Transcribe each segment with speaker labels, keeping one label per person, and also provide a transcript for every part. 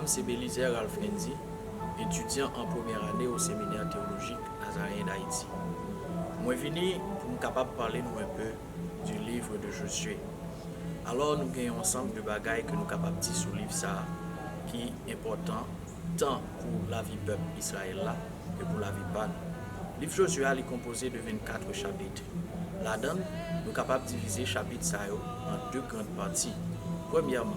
Speaker 1: c'est Bélizer Alfrendi, étudiant en première année au séminaire théologique Nazaréen d'Haïti. Moi venu pour nous capable de parler nous un peu du livre de Josué. Alors nous gagnons ensemble de bagailles que nous capables de dire sur le livre ça qui est important tant pour la vie peuple Israël là que pour la vie pan. Le livre Josué est composé de 24 chapitres. Là-dedans, nous sommes capables de diviser chapitre ça en deux grandes parties. Premièrement,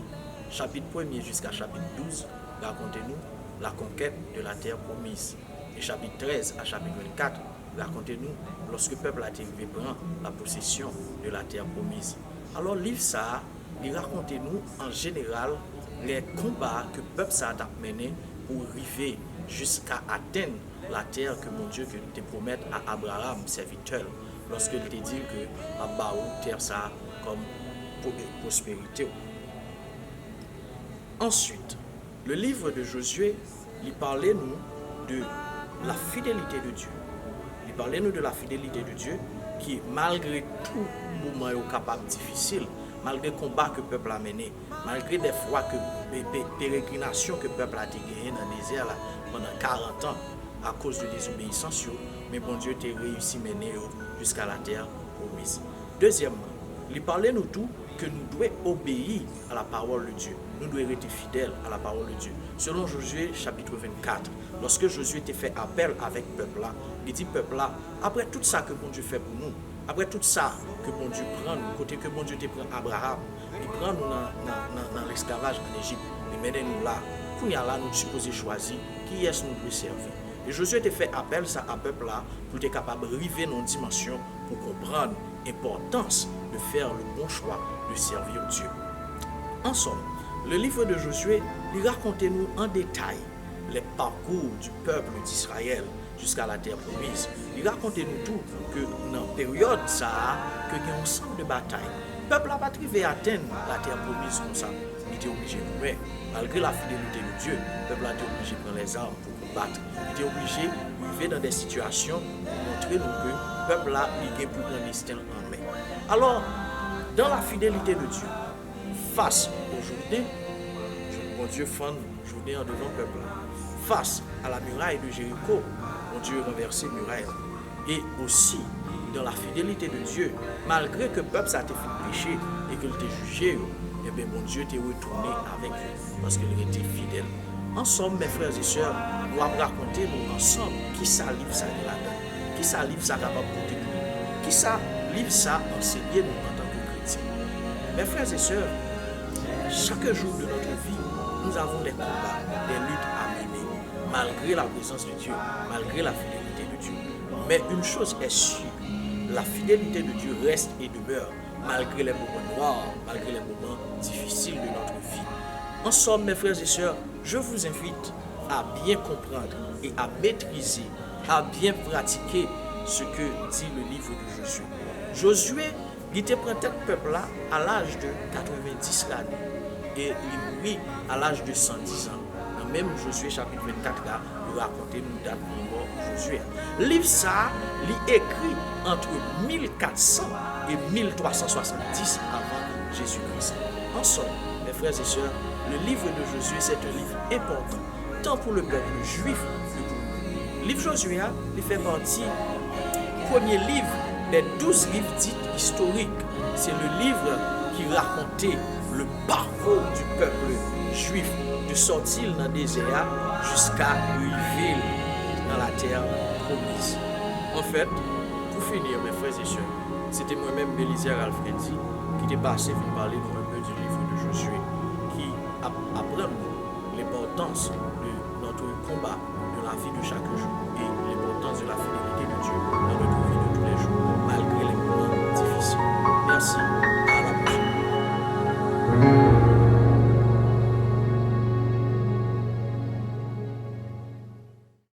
Speaker 1: chapitre 1er jusqu'à chapitre 12, racontez-nous la conquête de la terre promise. Et chapitre 13 à chapitre 24, racontez-nous lorsque le peuple a été arrivé prendre la possession de la terre promise. Alors, le livre ça, il racontez-nous en général les combats que le peuple ça a mené pour arriver jusqu'à atteindre la terre que mon Dieu que te promette à Abraham, serviteur, lorsqu'il te dit que Abaou, terre ça comme prospérité. Ensuite, le livre de Josué, il parlait nous de la fidélité de Dieu. Il parlait nous de la fidélité de Dieu qui, malgré tout moment capable difficile, malgré le combat que le peuple a mené, malgré des fois que pérégrinations que le peuple a gagné dans le désert là, pendant 40 ans à cause de désobéissance, mais bon Dieu t'a réussi à mener jusqu'à la terre promise. Deuxièmement, il parlait nous tout que nous devons obéir à la parole de Dieu. Nous devons être fidèles à la parole de Dieu. Selon Josué chapitre 24, lorsque Josué t'a fait appel avec le peuple là, il dit peuple là, après tout ça que bon Dieu fait pour nous, après tout ça que bon Dieu prend nous, côté que bon Dieu te prend Abraham, il prend nous dans l'esclavage en Égypte, il mène nous là, pour y aller là, nous supposons choisir qui est-ce que nous devons servir. Et Josué te fait appel ça à peuple là pour être capable de arriver dans une dimension pour comprendre l'importance de faire le bon choix de servir Dieu. En somme, le livre de Josué, il raconte-nous en détail les parcours du peuple d'Israël jusqu'à la terre promise. Il raconte-nous tout que dans la période ça, que il y a un ensemble de batailles. Le peuple n'a pas arrivé à atteindre la terre promise comme ça. Il était obligé de mourir. Malgré la fidélité de Dieu, le peuple a été obligé de prendre les armes pour combattre. Il était obligé de vivre dans des situations pour montrer nous que le peuple là, il est pour prendre destin en main. Alors, dans la fidélité de Dieu, face au Jourdain, mon Dieu fend Jourdain en devant le peuple. Face à la muraille de Jéricho, mon Dieu renversé la muraille. Et aussi, dans la fidélité de Dieu, malgré que le peuple s'est fait pécher et qu'il était jugé, eh bien, mon Dieu était retourné avec eux parce qu'il était fidèle. En somme, mes frères et sœurs, nous allons raconter nous ensemble qui ça livre ça là-dedans, qui ça livre ça capable de porter nous, qui ça livre ça enseigner nous en tant que chrétiens. Mes frères et sœurs, chaque jour de notre vie, nous avons des combats, des luttes à mener, malgré la présence de Dieu, malgré la fidélité de Dieu. Mais une chose est sûre, la fidélité de Dieu reste et demeure, malgré les moments noirs, malgré les moments difficiles de notre vie. En somme, mes frères et sœurs, je vous invite à bien comprendre et à maîtriser, à bien pratiquer ce que dit le livre de Josué. Josué, il était pris tête peuple là à l'âge de 90 l'année et il mourit à l'âge de 110 ans. Dans même Josué chapitre 24 là, il raconte une date de mort Josué. Le livre ça, il écrit entre 1400 et 1370 avant Jésus-Christ. En somme, mes frères et sœurs, le livre de Josué, c'est un livre important, tant pour le peuple juif que pour nous. Le livre Josué, il fait partie du premier livre des 12 livres dits historiques. C'est le livre qui racontait le parcours du peuple juif de sortir dans le désert jusqu'à arriver dans la terre promise. En fait, pour finir, mes frères et sœurs, c'était moi-même, Bélizer Alfrendi, qui est passé pour parler un peu du livre de Josué, qui apprend l'importance de notre combat, de la vie de chaque jour et l'importance de la fidélité de Dieu dans notre vie.